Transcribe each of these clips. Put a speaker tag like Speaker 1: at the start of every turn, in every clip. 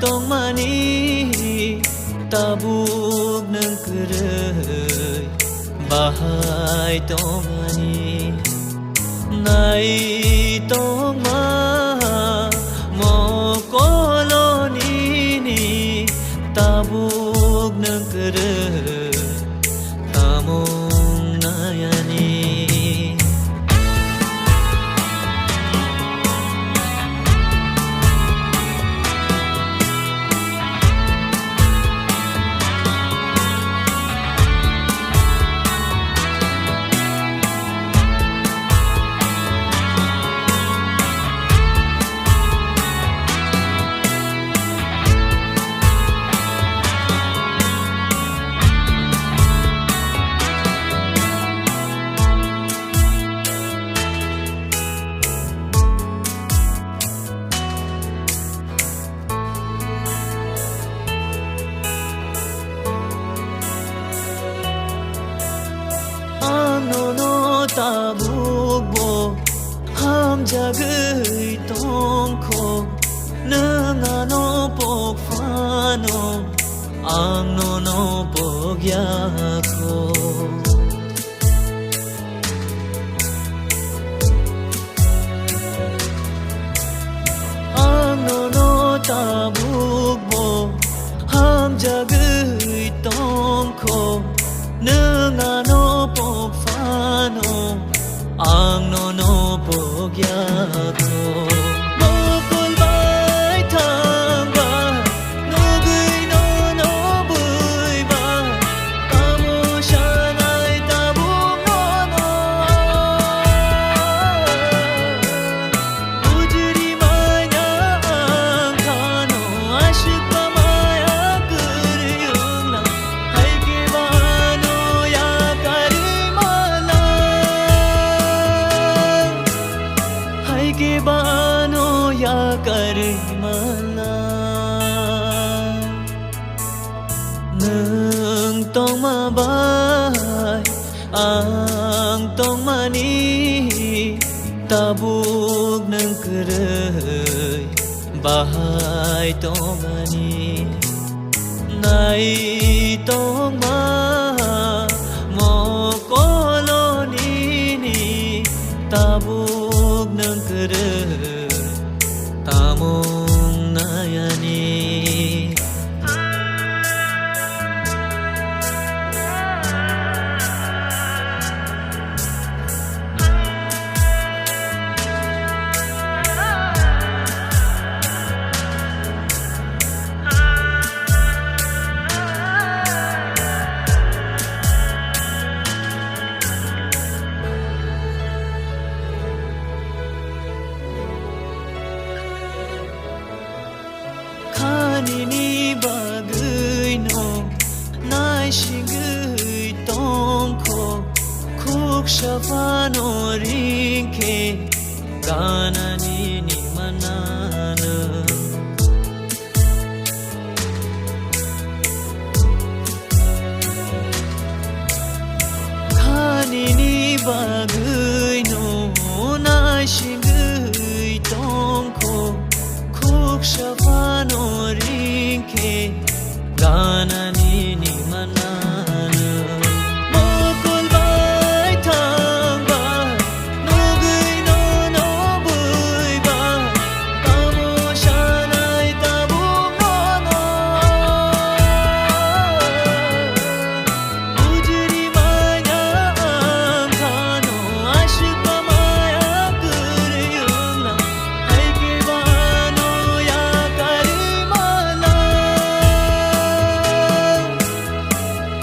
Speaker 1: tong mani tabuk nang kerai bahai tong mani nai tong ma mo koloni ni tabuk nang kerai tamong nayani tabuk bo ham jagai tong kho nangano pok fano ang no pok ya kho ang no tabuk bo ham jagai tong kho nangano pok fano ang no pogya ko mokol bai thang ba no gui no bui ba tamo shanai tabu no ujri maya ang khano ashik maya kuryung na hai ke bano ya karimala ke bano ya karimala nang tong mabai ang tong mani tabuk nang kerai bahai tong mani nai tong ma mo koloni ni tabuk nang kerai tamong nayani ni bagai no nai shingai tong kho khuk shafano rinke gana ni manana khani ni bagai no nai shingai tong kho khuk shafano rinke gana ni manana mokol bai thang ba no gui no bui ba tamo shanai tabu no ujri maya ang khano ashik maya kuryung na hai ke bano ya karimala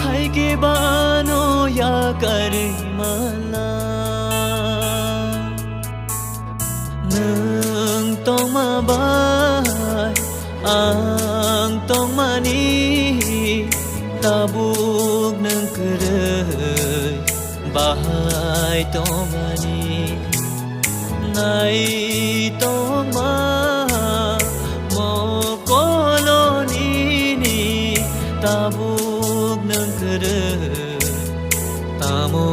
Speaker 1: hai ke bano ya karimala nang tong mabai ang tong mani tabuk nang kerai bahai tong mani nai tong ma mo koloni ni tabuk nang kerai tamo